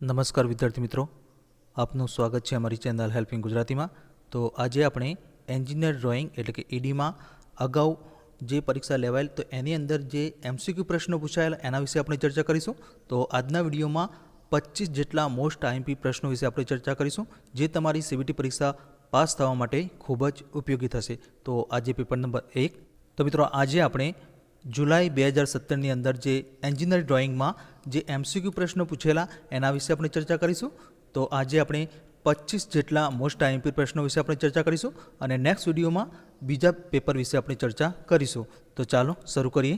નમસ્કાર વિદ્યાર્થી મિત્રો, આપનું સ્વાગત છે અમારી ચેનલ હેલ્પિંગ ગુજરાતીમાં। તો આજે આપણે એન્જિનિયર ડ્રોઈંગ એટલે કે ઈડીમાં અગાઉ જે પરીક્ષા લેવાયેલ તો એની અંદર જે એમસીક્યુ પ્રશ્નો પૂછાયેલા એના વિશે આપણે ચર્ચા કરીશું। તો આજના વિડીયોમાં 25 જેટલા મોસ્ટ આઈએમપી પ્રશ્નો વિશે આપણે ચર્ચા કરીશું, જે તમારી સીબીટી પરીક્ષા પાસ થવા માટે ખૂબ જ ઉપયોગી થશે। તો આજે પેપર નંબર 1। તો મિત્રો આજે આપણે જુલાઈ 2017ની અંદર જે એન્જિનિયર ડ્રોઈંગમાં જે એમસીક્યુ પ્રશ્નો પૂછેલા એના વિશે આપણે ચર્ચા કરીશું। તો આજે આપણે 25 જેટલા મોસ્ટ આઈએમપી પ્રશ્નો વિશે આપણે ચર્ચા કરીશું અને નેક્સ્ટ વિડીયોમાં બીજા પેપર વિશે આપણે ચર્ચા કરીશું। તો ચાલો શરૂ કરીએ।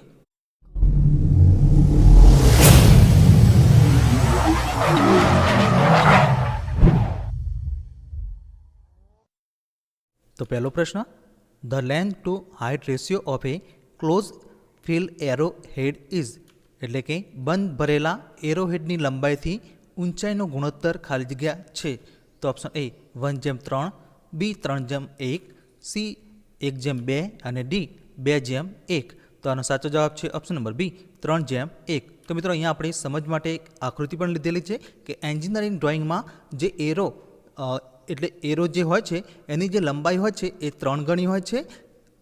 તો પહેલો પ્રશ્ન, the length to height ratio of a close fill arrow head is, એટલે કે બંધ ભરેલા એરોહેડની લંબાઈથી ઊંચાઈનો ગુણોત્તર ખાલી જગ્યા છે। તો ઓપ્શન એ 1:3, બી 3:1, સી 1:2 અને ડી 2:1। તો આનો સાચો જવાબ છે ઓપ્શન નંબર બી 3:1। તો મિત્રો અહીંયા આપણે સમજ માટે એક આકૃતિ પણ લીધેલી છે કે એન્જિનિયરિંગ ડ્રોઈંગમાં જે એરો એટલે એરો જે હોય છે એની જે લંબાઈ હોય છે એ 3 ગણી હોય છે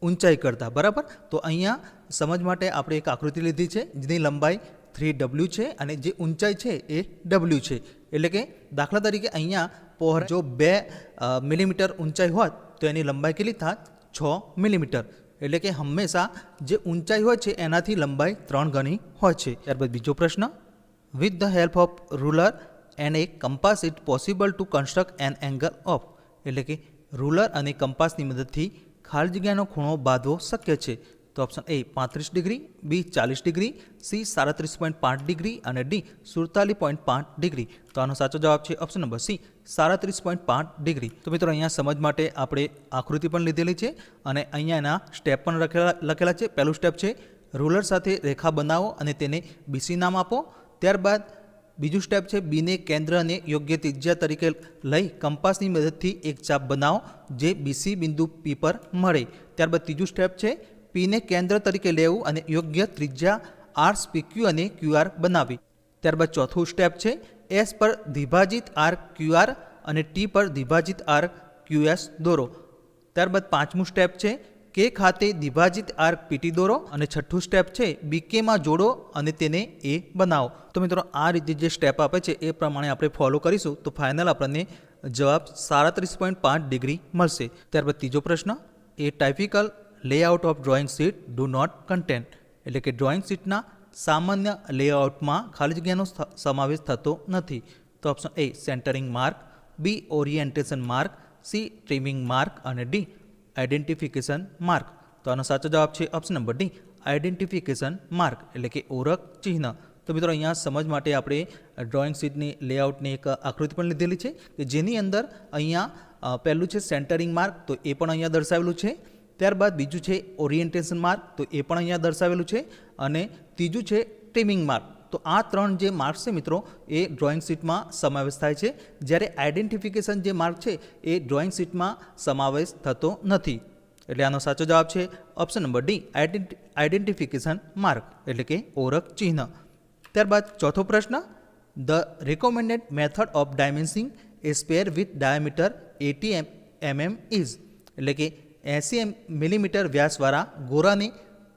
ઊંચાઈ કરતાં, બરાબર। તો અહીંયા સમજ માટે આપણે એક આકૃતિ લીધી છે જેની લંબાઈ 3w છે અને જે ઊંચાઈ છે એ w છે। એટલે કે દાખલા તરીકે અહીંયા પહોળાઈ જો 2 મિલીમીટર ઊંચાઈ હોત તો એની લંબાઈ કેટલી થાત? 6 મિલીમીટર। એટલે કે હંમેશા જે ઊંચાઈ હોય છે એનાથી લંબાઈ 3 ગણી હોય છે। ત્યારબાદ બીજો પ્રશ્ન, with the help of ruler and a compass it possible to construct an angle of, એટલે કે રૂલર અને કંપાસની મદદથી ખાલી જગ્યાનો ખૂણો બાંધવો શક્ય છે। તો option A 35 degree, B 40 degree, C 37.5 degree અને ડી 47.5 ડિગ્રી। તો આનો સાચો જવાબ છે ઓપ્શન નંબર સી 37.5 ડિગ્રી। તો મિત્રો અહીંયા સમજ માટે આપણે આકૃતિ પણ લીધેલી છે અને અહીંયા એના સ્ટેપ પણ લખેલા છે। પહેલું સ્ટેપ છે રૂલર સાથે રેખા બનાવો અને તેને બીસી નામ આપો। ત્યારબાદ બીજું સ્ટેપ છે બીને કેન્દ્ર અને યોગ્ય ત્રિજ્યા તરીકે લઈ કંપાસની મદદથી એક ચાપ બનાવો જે બીસી બિંદુ પી પર મળે। ત્યારબાદ ત્રીજું સ્ટેપ છે પીને કેન્દ્ર તરીકે લેવું અને યોગ્ય ત્રિજ્યા આર્સ પીક્યુ અને ક્યુઆર બનાવી। ત્યારબાદ ચોથું સ્ટેપ છે એસ પર દ્વિભાજિત આર ક્યુઆર અને ટી પર દ્વિભાજિત આર ક્યુએસ દોરો। ત્યારબાદ પાંચમું સ્ટેપ છે કે ખાતે દ્વિભાજિત આર પીટી દોરો અને છઠ્ઠું સ્ટેપ છે બીકેમાં જોડો અને તેને એ બનાવો। તો મિત્રો આ રીતે જે સ્ટેપ આપે છે એ પ્રમાણે આપણે ફોલો કરીશું તો ફાઇનલ આપણને જવાબ 37.5 ડિગ્રી મળશે। ત્યારબાદ ત્રીજો પ્રશ્ન, a typical layout of drawing sheet do not contain, એટલે કે ડ્રોઈંગ શીટના સામાન્ય લેઆઉટમાં ખાલી જગ્યાનો સમાવેશ થતો નથી। તો option A centering mark, B orientation mark, C trimming mark અને ડી આઈડેન્ટિફિકેશન માર્ક। તો આનો સાચો જવાબ છે option number D identification mark, એટલે કે ઓળખ ચિહ્ન। તો મિત્રો અહીંયા સમજ માટે આપણે ડ્રોઈંગ શીટની લેઆઉટની એક આકૃતિ પણ લીધેલી છે કે જેની અંદર અહીંયા પહેલું છે સેન્ટરિંગ માર્ક, તો એ પણ અહીંયા દર્શાવેલું છે। ત્યારબાદ બીજું છે ઓરિએન્ટેશન માર્ક, તો એ પણ અહીંયા દર્શાવેલું છે અને ત્રીજું છે ટ્રીમિંગ માર્ક। તો આ ત્રણ જે માર્ક્સ છે મિત્રો એ ડ્રોઈંગ શીટમાં સમાવેશ થાય છે, જ્યારે આઈડેન્ટિફિકેશન જે માર્ક છે એ ડ્રોઈંગ શીટમાં સમાવેશ થતો નથી। એટલે આનો સાચો જવાબ છે option number D identification mark, એટલે કે ઓળખ ચિહ્ન। ત્યારબાદ ચોથો પ્રશ્ન, the recommended method of dimensioning a sphere with diameter 80 mm is, એટલે કે 80 મિલીમીટર વ્યાસવાળા ગોળાને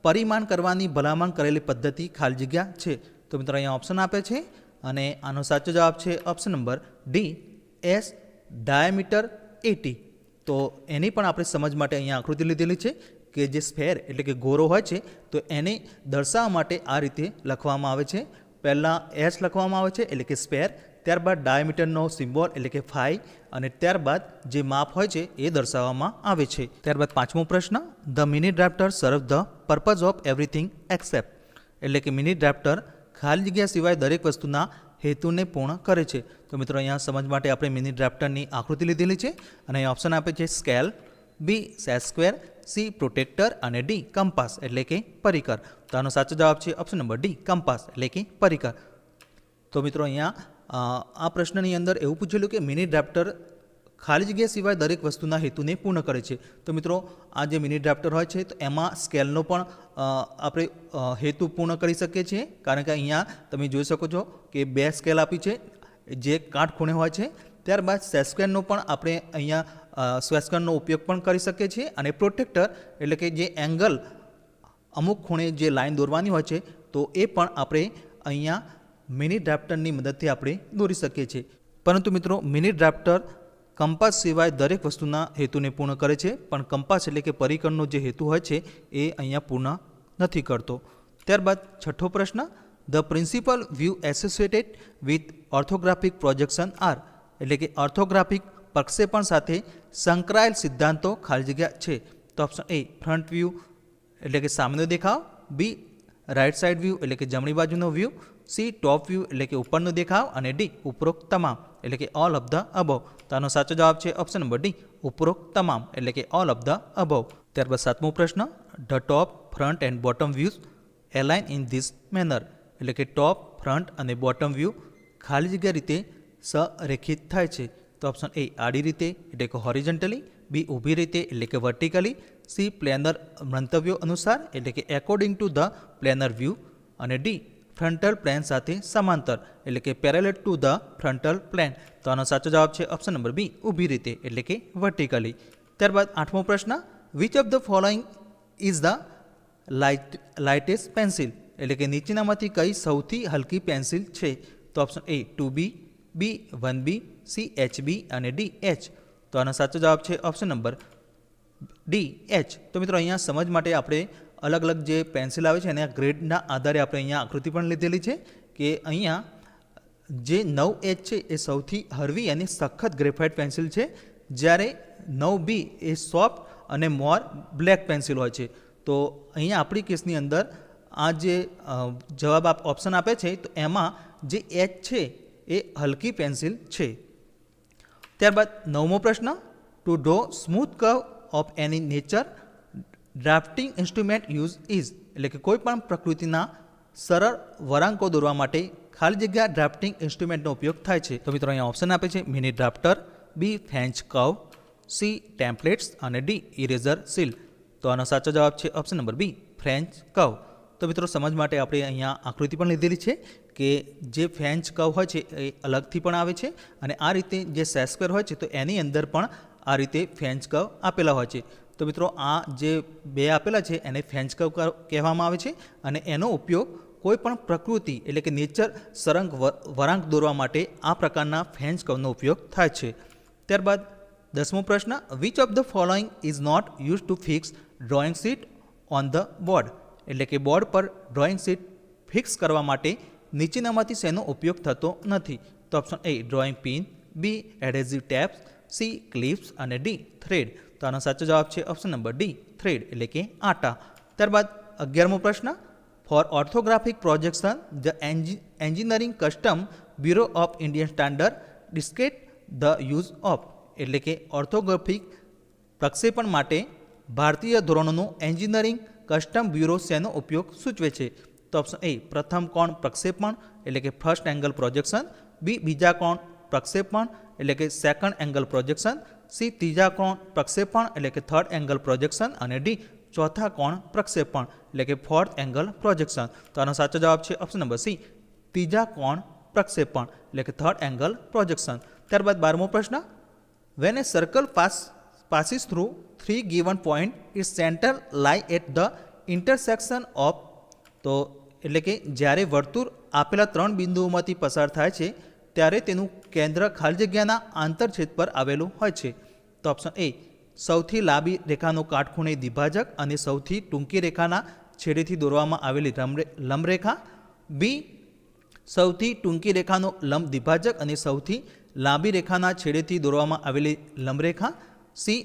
પરિમાણ કરવાની ભલામણ કરેલી પદ્ધતિ ખાલી જગ્યા છે। તો મિત્રો અહીંયા ઓપ્શન આપે છે અને આનો સાચો જવાબ છે option number D S diameter 80। તો એની પણ આપણે સમજ માટે અહીંયા આકૃતિ લીધેલી છે કે જે સ્ફેર એટલે કે ગોળો હોય છે તો એને દર્શાવવા માટે આ રીતે લખવામાં આવે છે। પહેલાં એસ લખવામાં આવે છે એટલે કે સ્પેર, ત્યારબાદ ડાયામીટરનો સિમ્બોલ એટલે કે ફાઈ અને ત્યારબાદ જે માપ હોય છે એ દર્શાવવામાં આવે છે। ત્યારબાદ પાંચમો પ્રશ્ન, ધ મિની ડ્રાફ્ટર સર્વ the purpose of everything accept, એટલે કે મિની ડ્રાફ્ટર ખાલી જગ્યા સિવાય દરેક વસ્તુના હેતુને પૂર્ણ કરે છે। તો મિત્રો અહીંયા સમજ માટે આપણે મિની ડ્રાફ્ટરની આકૃતિ લીધેલી છે અને અહીં ઓપ્શન આપે છે સ્કેલ, બી સેટ સ્ક્વેર, સી પ્રોટેક્ટર અને ડી કંપાસ, એટલે કે પરિકર। તો આનો સાચો જવાબ છે ઓપ્શન નંબર ડી કંપાસ, એટલે કે પરિકર। તો મિત્રો અહીંયા આ પ્રશ્નની અંદર એવું પૂછેલું કે મિની ડ્રાફ્ટર ખાલી જગ્યા સિવાય દરેક વસ્તુના હેતુને પૂર્ણ કરે છે। તો મિત્રો આ જે મિની ડ્રાફ્ટર હોય છે તો એમાં સ્કેલનો પણ આપણે હેતુ પૂર્ણ કરી શકીએ છીએ, કારણ કે અહીંયા તમે જોઈ શકો છો કે બે સ્કેલ આપી છે, જે કાટખૂણે હોય છે. ત્યારબાદ સેસ્ક્વેરનો પણ આપણે અહીંયા સેસ્ક્વેરનો ઉપયોગ પણ કરી શકીએ છીએ. અને પ્રોટેક્ટર એટલે કે જે એંગલ અમુક ખૂણે જે લાઈન દોરવાની હોય છે તો એ પણ આપણે અહીંયા મિની ડ્રાફ્ટરની મદદથી આપણે દોરી શકીએ છીએ. પરંતુ મિત્રો મિની ડ્રાફ્ટર કંપાસ સિવાય દરેક વસ્તુના હેતુને પૂર્ણ કરે છે, પણ કંપાસ એટલે કે પરિકરનો જે હેતુ હોય છે એ અહીંયા પૂર્ણ નથી કરતો. ત્યારબાદ છઠ્ઠો પ્રશ્ન, the principal view associated with orthographic projection are, એટલે કે ઓર્થોગ્રાફિક પ્રક્ષેપણ સાથે સંકળાયેલ સિદ્ધાંતો ખાલી જગ્યા છે. તો ઓપ્શન એ ફ્રન્ટ વ્યૂ એટલે કે સામેનો દેખાવ, બી રાઇટ સાઇડ વ્યૂ એટલે કે જમણી બાજુનો વ્યૂ, સી ટોપ વ્યૂ એટલે કે ઉપરનો દેખાવ, અને ડી ઉપરોક્ત તમામ એટલે કે ઓલ ઓફ ધ અબવ. તો આનો સાચો જવાબ છે ઓપ્શન નંબર ડી, ઉપરોક્ત તમામ એટલે કે ઓલ ઓફ ધ અબવ. ત્યારબાદ સાતમો પ્રશ્ન, the top front end bottom views align in this manner, એટલે કે ટોપ ફ્રન્ટ અને બોટમ વ્યૂ ખાલી જગ્યા રીતે સંરેખિત થાય છે. તો ઓપ્શન એ આડી રીતે એટલે કે હોરિઝોન્ટલી, બી ઊભી રીતે એટલે કે વર્ટિકલી, સી પ્લેનર મંતવ્યો અનુસાર એટલે કે according to the planar view, અને ડી ફ્રન્ટલ પ્લેન સાથે સમાંતર એટલે કે parallel to the frontal plane. તો આનો સાચો જવાબ છે ઓપ્શન નંબર બી, ઊભી રીતે એટલે કે વર્ટિકલી. ત્યારબાદ આઠમો પ્રશ્ન, which of the following is the lightest pencil, એટલે કે નીચેનામાંથી કઈ સૌથી હલકી પેન્સિલ છે. તો option A 2B, B 1B, C HB અને ડી H. તો આનો સાચો જવાબ છે ઓપ્શન નંબર ડી H. તો મિત્રો અહીંયા સમજ માટે આપણે અલગ અલગ જે પેન્સિલ આવે છે એના ગ્રેડના આધારે આપણે અહીંયા આકૃતિ પણ લીધેલી છે કે અહીંયા જે 9H છે એ સૌથી હળવી અને સખત ગ્રેફાઇટ પેન્સિલ છે, જ્યારે 9B એ સોફ્ટ અને મોર બ્લેક પેન્સિલ હોય છે. તો અહીંયા આપણી કેસની અંદર આ જે જવાબ ઓપ્શન આપે છે તો એમાં જે H છે એ હલકી પેન્સિલ છે. ત્યારબાદ નવમો પ્રશ્ન, to draw smooth curve of any nature drafting instrument use is, એટલે કે કોઈ પણ પ્રકૃતિના સરળ વળાંકો દોરવા માટે ખાલી જગ્યા ડ્રાફ્ટિંગ ઇન્સ્ટ્રુમેન્ટનો ઉપયોગ થાય છે. તો મિત્રો અહીંયા ઓપ્શન આપે છે mini drafter, B French curve, C templates અને ડી ઇરેઝર સીલ. તો આનો સાચો જવાબ છે option number B, French curve. તો મિત્રો સમજ માટે આપણે અહીંયા આકૃતિ પણ લીધેલી છે કે જે ફ્રેન્ચ કર્વ હોય છે એ અલગથી પણ આવે છે, અને આ રીતે જે સેસ્ક્વેર હોય છે તો એની અંદર પણ આ રીતે ફ્રેન્ચ કર્વ આપેલા હોય છે. તો મિત્રો આ જે બે આપેલા છે એને ફ્રેન્ચ કર્વ કહેવામાં આવે છે, અને એનો ઉપયોગ કોઈ પણ પ્રકૃતિ એટલે કે નેચર સરંગ વળાંક દોરવા માટે આ પ્રકારના ફ્રેન્ચ કર્વનો ઉપયોગ થાય છે. ત્યારબાદ દસમો પ્રશ્ન, which of the following is not use to fix drawing sheet on the board, એટલે કે બોર્ડ પર ડ્રોઈંગ શીટ ફિક્સ કરવા માટે નીચેનામાંથી શેનો ઉપયોગ થતો નથી. તો option A drawing pin, B adhesive tapes, C clips અને ડી થ્રેડ. તો આનો સાચો જવાબ છે ઓપ્શન નંબર ડી, થ્રેડ એટલે કે આટા. ત્યારબાદ 11મો પ્રશ્ન, for orthographic projection the engineering custom bureau of Indian standard discrete the use of, એટલે કે ઓર્થોગ્રાફિક પ્રક્ષેપણ માટે ભારતીય ધોરણોનું એન્જિનિયરિંગ કસ્ટમ બ્યુરો શેનો ઉપયોગ સૂચવે છે. તો ઓપ્શન એ પ્રથમ કોણ પ્રક્ષેપણ એટલે કે ફર્સ્ટ એંગલ પ્રોજેક્શન, બી બીજા કોણ પ્રક્ષેપણ એટલે કે સેકન્ડ એંગલ પ્રોજેક્શન, સી ત્રીજા કોણ પ્રક્ષેપણ એટલે કે થર્ડ એંગલ પ્રોજેક્શન, અને ડી ચોથા કોણ પ્રક્ષેપણ એટલે કે ફોર્થ એંગલ પ્રોજેક્શન. તો આનો સાચો જવાબ છે ઓપ્શન નંબર સી, ત્રીજા કોણ પ્રક્ષેપણ એટલે કે થર્ડ એંગલ પ્રોજેક્શન. ત્યારબાદ 12મો પ્રશ્ન, van A circle passes through three given point, its center lie at the intersection of, તો એટલે કે જ્યારે વર્તુળ આપેલા 3 બિંદુઓમાંથી પસાર થાય છે ત્યારે તેનું કેન્દ્ર ખાલી જગ્યાના આંતરછેદ પર આવેલું હોય છે. તો ઓપ્શન એ સૌથી લાંબી રેખાનો કાટખૂણે દ્વિભાજક અને સૌથી ટૂંકી રેખાના છેડેથી દોરવામાં આવેલી લંબરેખા, બી સૌથી ટૂંકી રેખાનો લંબ દ્વિભાજક અને સૌથી લાંબી રેખાના છેડેથી દોરવામાં આવેલી લંબરેખા, સી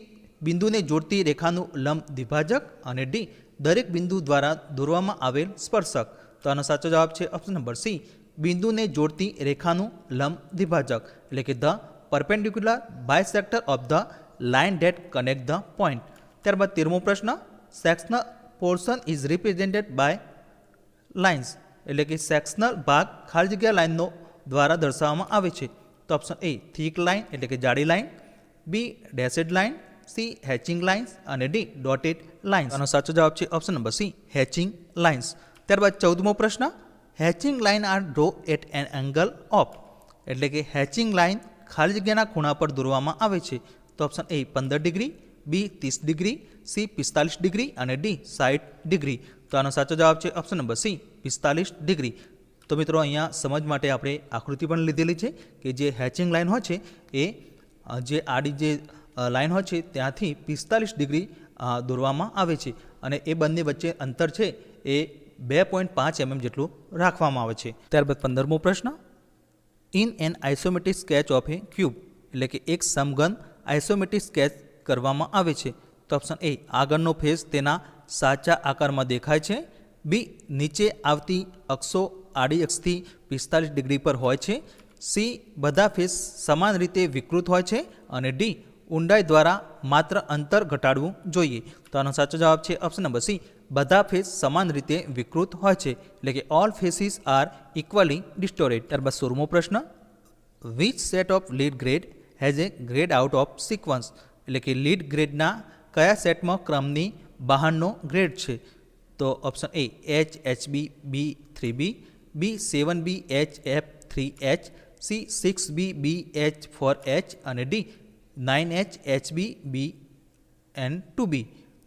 બિંદુને જોડતી રેખાનું લંબ દ્વિભાજક, અને ડી દરેક બિંદુ દ્વારા દોરવામાં આવેલ સ્પર્શક. તો આનો સાચો જવાબ છે ઓપ્શન નંબર સી, બિંદુને જોડતી રેખાનું લંબ દ્વિભાજક એટલે કે the perpendicular bisector of the line that connect the point. ત્યારબાદ 13મો પ્રશ્ન, sectional portion is represented by lines, એટલે કે સેક્શનલ ભાગ ખાલી જગ્યા લાઇનનો દ્વારા દર્શાવવામાં આવે છે. તો ઓપ્શન એ થીક લાઇન એટલે કે જાડી line, B dashed line, C hatching lines અને ડી ડોટેડ લાઇન્સ. આનો સાચો જવાબ છે option number C, hatching lines. ત્યારબાદ 14મો પ્રશ્ન, hatching line are draw at an angle of, એટલે કે હેચિંગ લાઇન ખાલી જગ્યાના ખૂણા પર દોરવામાં આવે છે? તો option A 15 degree, B 30 degree, C 45 degree અને ડી 60 ડિગ્રી. તો આનો સાચો જવાબ છે ઓપ્શન નંબર સી 45 ડિગ્રી. તો મિત્રો અહીંયા સમજ માટે આપણે આકૃતિ પણ લીધેલી છે કે જે હેચિંગ લાઇન હોય છે એ જે આડી જે લાઇન હોય છે ત્યાંથી 45 ડિગ્રી દોરવામાં આવે છે અને એ બંને વચ્ચે અંતર છે એ 2.5 mm જેટલું રાખવામાં આવે છે. ત્યારબાદ 15મો પ્રશ્ન, in an isometric sketch of A cube, એટલે કે એક સમઘન આઇસોમેટ્રિક સ્કેચ કરવામાં આવે છે. તો ઓપ્શન એ આગળનો ફેસ તેના સાચા આકારમાં દેખાય છે, બી નીચે આવતી અક્ષો આડી અક્ષથી 45 ડિગ્રી પર હોય છે, સી બધા ફેસ સમાન રીતે વિકૃત હોય છે અને ડી ઊંડાઈ દ્વારા માત્ર અંતર ઘટાડવું જોઈએ. તો આનો સાચો જવાબ છે ઓપ્શન નંબર સી બધા ફેસ સમાન રીતે વિકૃત હોય છે, એટલે કે ઓલ ફેસીસ આર ઇક્વલી ડિસ્ટોરેટ. ત્યારબાદ 16મો પ્રશ્ન, which set of lead grade has a grade out of sequence, એટલે કે લીડ ગ્રેડના કયા સેટમાં ક્રમની બહારનો ગ્રેડ છે? તો option A HHB B3B, B 7B HF3H, C 6B BH4H અને ડી 9H HB BN2B.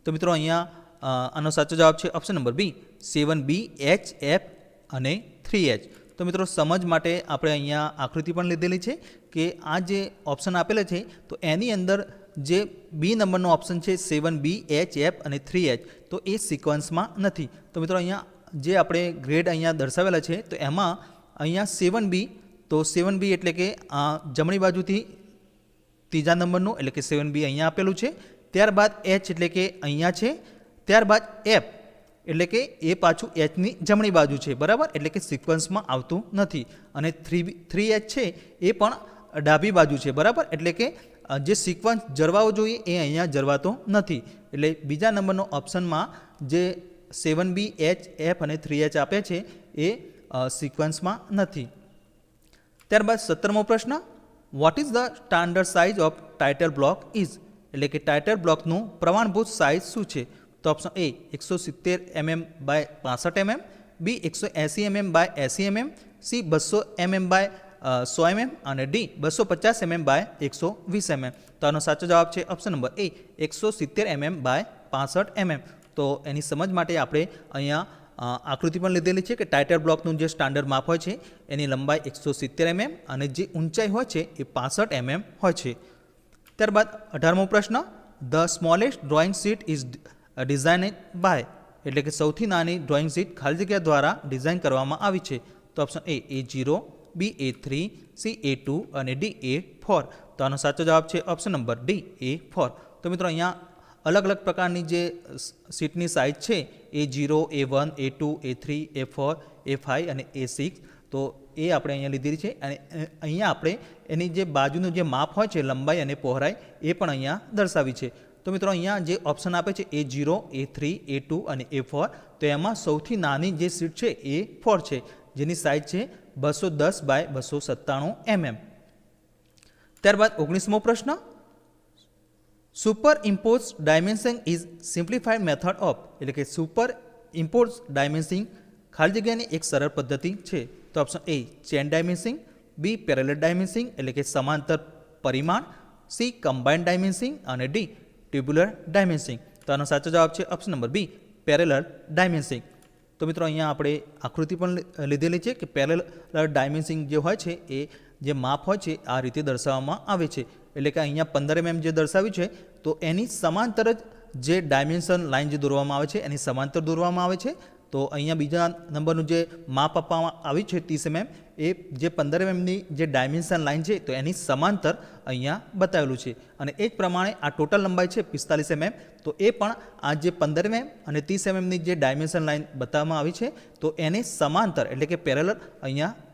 તો મિત્રો અહીંયા આનો સાચો જવાબ છે ઓપ્શન નંબર બી 7B HF અને 3H. તો મિત્રો સમજ માટે આપણે અહીંયા આકૃતિ પણ લીધેલી છે કે આ જે ઓપ્શન આપેલા છે તો એની અંદર જે બી નંબરનો ઓપ્શન છે 7B HF અને 3H તો એ સિક્વન્સમાં નથી. તો મિત્રો અહીંયા જે આપણે ગ્રેડ અહીંયા દર્શાવેલા છે તો એમાં અહીંયા 7B, તો 7B એટલે કે જમણી બાજુથી ત્રીજા નંબરનું એટલે કે 7B અહીંયા આપેલું છે. ત્યારબાદ H એટલે કે અહીંયા છે. ત્યારબાદ F એટલે કે એ પાછું Hની જમણી બાજુ છે, બરાબર, એટલે કે સિક્વન્સમાં આવતું નથી. અને 3H છે એ પણ ડાબી બાજુ છે, બરાબર, એટલે કે જે સિક્વન્સ જળવાવો જોઈએ એ અહીંયા જળવાતો નથી. એટલે બીજા નંબરનો ઓપ્શનમાં જે 7B HF અને 3H આપે છે એ સિક્વન્સમાં નથી. ત્યારબાદ 17મો પ્રશ્ન, what is the standard size of title block is, એટલે કે ટાઇટલ બ્લોકનું પ્રમાણભૂત સાઇઝ શું છે? તો option A 170 mm by 65 mm, B 180 mm by 80 mm, C 200 mm by 100 mm અને ડી 250 mm બાય 120 mm. તો આનો સાચો જવાબ છે option number A 170 mm by 65 mm. તો એની સમજ માટે આપણે અહીંયા આકૃતિ પણ લીધેલી છે કે ટાઇટલ બ્લોકનું જે સ્ટાન્ડર્ડ માપ હોય છે એની લંબાઈ 170 mm અને જે ઊંચાઈ હોય છે એ 65 mm હોય છે. ત્યારબાદ 18મો પ્રશ્ન, the smallest drawing sheet is designed by, એટલે કે સૌથી નાની ડ્રોઈંગ શીટ ખાલી જગ્યા દ્વારા ડિઝાઇન કરવામાં આવી છે. તો ઓપ્શન એ A0, બી A3, સી A2 અને ડી A4. તો આનો સાચો જવાબ છે ઓપ્શન નંબર ડી A4. તો મિત્રો અહીંયા અલગ અલગ પ્રકારની જે શીટની સાઇઝ છે A0, A1, A2, A3, A4, A5 અને A6 તો એ આપણે અહીંયા લીધેલી છે. અને અહીંયા આપણે એની જે બાજુનું જે માપ હોય છે લંબાઈ અને પહોળાઈ એ પણ અહીંયા દર્શાવી છે. તો મિત્રો અહીંયા જે ઓપ્શન આપે છે A0, A3, A2 અને A4 તો એમાં સૌથી નાની જે શીટ છે A4 છે જેની સાઇઝ છે 210 બાય 297 mm. ત્યારબાદ 19મો પ્રશ્ન, superimpose dimensioning is simplified method of, એટલે કે સુપર ઇમ્પોઝ ડાયમેન્સિંગ ખાલી જગ્યાની એક સરળ પદ્ધતિ છે. તો option A chain dimensioning, B parallel dimensioning એટલે કે સમાંતર પરિમાણ, સી કમ્બાઇન્ડ ડાયમેન્સિંગ અને ડી ટ્યુબ્યુલર ડાયમેન્સિંગ. તો આનો સાચો જવાબ છે ઓપ્શન નંબર બી પેરેલલ ડાયમેન્સિંગ. તો મિત્રો અહીંયા આપણે આકૃતિ પણ લીધેલી છે કે પેરેલલ ડાયમેન્સિંગ જે હોય છે એ જે માપ હોય છે આ રીતે દર્શાવવામાં આવે છે. એટલે કે અહીંયા 15 mm જે દર્શાવ્યું છે તો એની સમાંતર જ જે ડાયમેન્શન લાઇન જે દોરવામાં આવે છે એની સમાંતર દોરવામાં આવે છે. તો અહીંયા બીજા નંબરનું જે માપ આપવામાં આવ્યું છે 30 mm એ જે 15 mmની જે ડાયમેન્શન લાઇન છે તો એની સમાંતર અહીંયા બતાવેલું છે. અને એ જ પ્રમાણે આ ટોટલ લંબાઈ છે 45 mm તો એ પણ આ જે 15 mm અને 30 mmની જે ડાયમેન્શન લાઇન બતાવવામાં આવી છે તો એને સમાંતર એટલે કે પેરેલલ અહીંયા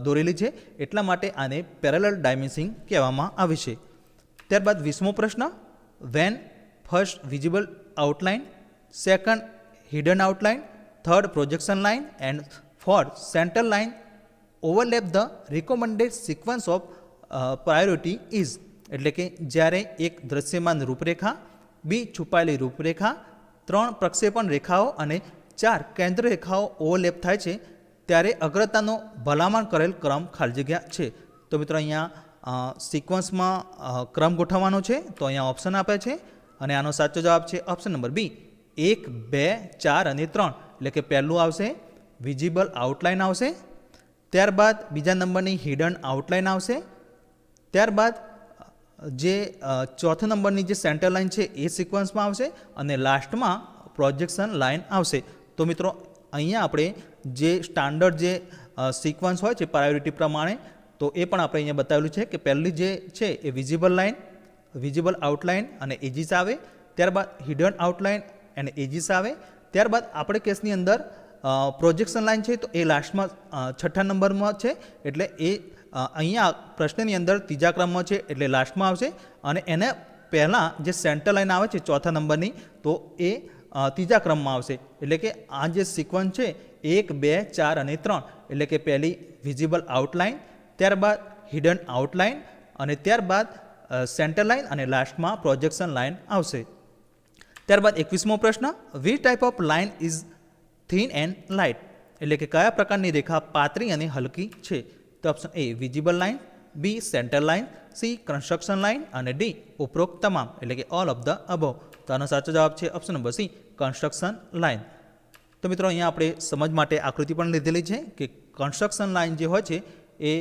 દોરેલી છે, એટલા માટે આને પેરેલલ ડાયમેન્સિંગ કહેવામાં આવે છે. ત્યારબાદ 20મો પ્રશ્ન, when first visible outline, second hidden outline, third projection line and fourth centre line overlap the recommended sequence of priority is, એટલે કે જ્યારે એક દ્રશ્યમાન રૂપરેખા, બી છુપાયેલી રૂપરેખા, 3 પ્રક્ષેપણ રેખાઓ અને 4 કેન્દ્ર રેખાઓ ઓવરલેપ થાય છે ત્યારે અગ્રતાનો ભલામણ કરેલ ક્રમ ખાલી જગ્યા છે. તો મિત્રો અહીંયા સિક્વન્સમાં ક્રમ ગોઠવવાનો છે, તો અહીંયા ઓપ્શન આપે છે અને આનો સાચો જવાબ છે ઓપ્શન નંબર બી 1, 2, 4 અને 3. એટલે કે પહેલું આવશે વિઝિબલ આઉટલાઇન આવશે, ત્યારબાદ બીજા નંબરની હિડન આઉટલાઇન આવશે, ત્યારબાદ જે ચોથા નંબરની જે સેન્ટર લાઇન છે એ સિક્વન્સમાં આવશે અને લાસ્ટમાં પ્રોજેક્શન લાઇન આવશે. તો મિત્રો અહીંયા આપણે જે સ્ટાન્ડર્ડ જે સિક્વન્સ હોય છે પ્રાયોરિટી પ્રમાણે, તો એ પણ આપણે અહીંયા બતાવેલું છે કે પહેલી જે છે એ વિઝિબલ આઉટલાઇન અને એજીસ આવે, ત્યારબાદ હિડન આઉટલાઇન અને એજીસ આવે, ત્યારબાદ આપણે કેસની અંદર પ્રોજેક્શન લાઇન છે તો એ લાસ્ટમાં છઠ્ઠા નંબરમાં છે, એટલે એ અહીંયા પ્રશ્નની અંદર ત્રીજા ક્રમમાં છે એટલે લાસ્ટમાં આવશે. અને એને પહેલાં જે સેન્ટર લાઇન આવે છે ચોથા નંબરની, તો એ ત્રીજા ક્રમમાં આવશે. એટલે કે આ જે સિક્વન્સ છે 1, 2, 4 અને 3, એટલે કે પહેલી વિઝિબલ આઉટલાઇન, ત્યારબાદ હિડન આઉટલાઇન અને ત્યારબાદ સેન્ટર લાઇન અને લાસ્ટમાં પ્રોજેક્શન લાઇન આવશે. ત્યારબાદ 21મો પ્રશ્ન, which type of line is thin and light? એટલે કે કયા પ્રકારની રેખા પાતળી અને હલકી છે? તો option A visible line, B center line, C construction line અને ડી ઉપરોક્ત તમામ, એટલે કે ઓલ ઓફ ધ અબોવ. તો આનો સાચો જવાબ છે option number C construction line. તો મિત્રો અહીંયા આપણે સમજ માટે આકૃતિ પણ લીધેલી છે કે કન્સ્ટ્રક્શન લાઇન જે હોય છે એ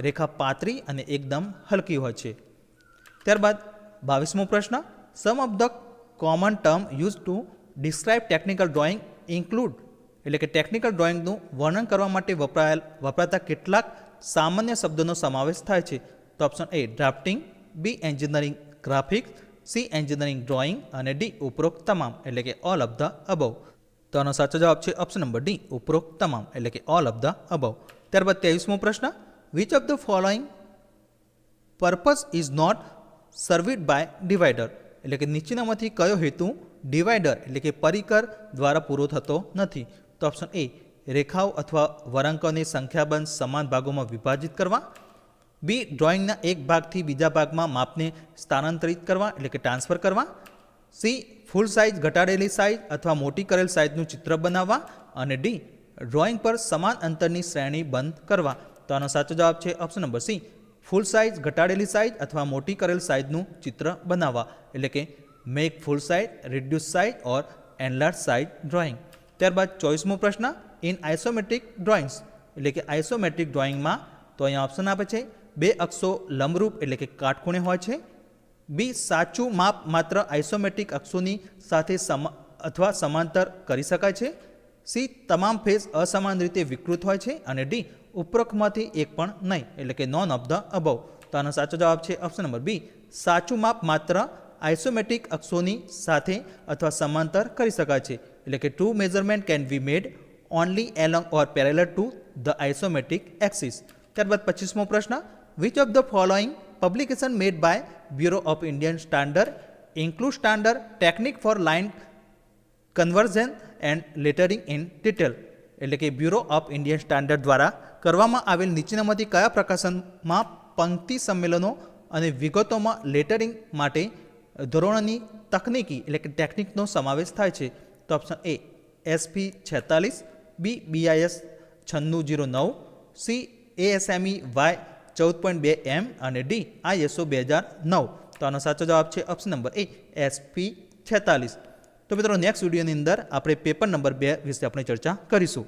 રેખા પાતળી અને એકદમ હલકી હોય છે. ત્યારબાદ 22મો પ્રશ્ન, some of the common term use to describe technical drawing include? એટલે કે ટેકનિકલ ડ્રોઈંગનું વર્ણન કરવા માટે વપરાતા કેટલાક સામાન્ય શબ્દોનો સમાવેશ થાય છે? તો option A drafting, B engineering graphics, C engineering drawing અને ડી ઉપરોક્ત તમામ, એટલે કે ઓલ ઓફ ધ અબોવ. તો આનો સાચો જવાબ છે ઓપ્શન નંબર ડી ઉપરોક્ત તમામ, એટલે કે ઓલ ઓફ ધ અબોવ. ત્યારબાદ 23મો પ્રશ્ન, which of the following purpose is not served by divider? એટલે કે નીચેનામાંથી કયો હેતુ ડિવાઈડર એટલે કે પરિકર દ્વારા પૂરો થતો નથી? તો ઓપ્શન એ રેખાઓ અથવા વળાંકોને સંખ્યાબંધ સમાન ભાગોમાં વિભાજિત કરવા, બી ડ્રોઈંગના એક ભાગથી બીજા ભાગમાં માપને સ્થાનાંતરિત કરવા એટલે કે ટ્રાન્સફર કરવા, સી ફૂલ સાઇઝ ઘટાડેલી સાઇઝ અથવા મોટી કરેલ સાઇઝનું ચિત્ર બનાવવા અને ડી ડ્રોઈંગ પર સમાન અંતરની શ્રેણી બંધ કરવા. તો આનો સાચો જવાબ છે option number C full size ઘટાડેલી સાઇઝ અથવા મોટી કરેલ સાઇઝનું ચિત્ર બનાવવા, એટલે કે make full size, reduce size or enlarge size drawing. ત્યારબાદ 24મો પ્રશ્ન, ઇન આઇસોમેટ્રિક ડ્રોઈંગ્સ? એટલે કે આઇસોમેટ્રિક ડ્રોઈંગમાં તો અહીંયા ઓપ્શન આપે છે બે અક્ષો લંબરૂપ એટલે કે કાટખૂણે હોય છે, બી સાચું માપ માત્ર આઇસોમેટ્રિક અક્ષોની સાથે અથવા સમાંતર કરી શકાય છે, સી તમામ ફેસ અસમાન રીતે વિકૃત હોય છે અને ડી ઉપરોક્તમાંથી એક પણ નહીં, એટલે કે નોન ઓફ ધ અબોવ. તો આનો સાચો જવાબ છે ઓપ્શન નંબર બી સાચું માપ માત્ર આઇસોમેટ્રિક અક્ષોની સાથે અથવા સમાંતર કરી શકાય છે, એટલે કે true measurement can be made only along or parallel to the isometric axis. ત્યારબાદ 25મો પ્રશ્ન, which of the following publication made by bureau of Indian standard include standard technique for line conversion and lettering in detail? એટલે કે bureau of Indian standard દ્વારા કરવામાં આવેલ નીચેનામાંથી કયા પ્રકાશનમાં પંક્તિ સંમેલનો અને વિગતોમાં લેટરિંગ માટે ધોરણોની તકનીકી એટલે કે ટેકનિકનો સમાવેશ થાય છે? તો option A SP 46, B BIS 9609, C ASME Y 14.2M અને ડી ISO 2009. તો આનો સાચો જવાબ છે ઓપ્શન નંબર એ SP 46. તો મિત્રો નેક્સ્ટ વિડીયોની અંદર આપણે પેપર નંબર 2 વિશે આપણે ચર્ચા કરીશું.